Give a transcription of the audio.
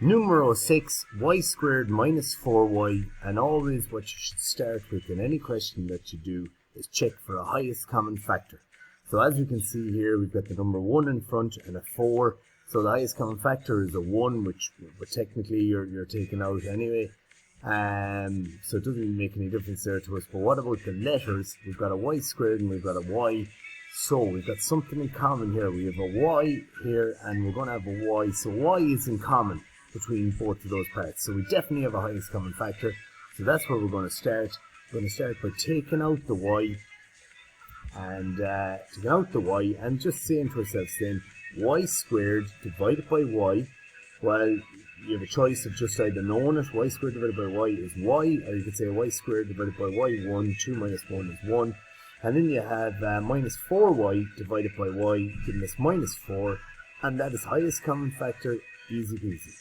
Numero 6, y squared minus 4y, and always what you should start with in any question that you do is check for a highest common factor. So as you can see here, we've got the number 1 in front and a 4, so the highest common factor is a 1, which technically you're taking out anyway. So it doesn't really make any difference there to us. But what about the letters? We've got a y squared and we've got a y. So we've got something in common here. We have a y here and we're going to have a y. So y is in common between both of those parts. So we definitely have a highest common factor. So that's where we're going to start. We're going to start by taking out the y. And taking out the y and just saying to ourselves then, y squared divided by y. Well, you have a choice of just either knowing it. Y squared divided by y is y, or you could say y squared divided by y 1, 2 minus 1 is 1. And then you have minus 4y divided by y, giving us minus 4, and that is highest common factor, easy peasy.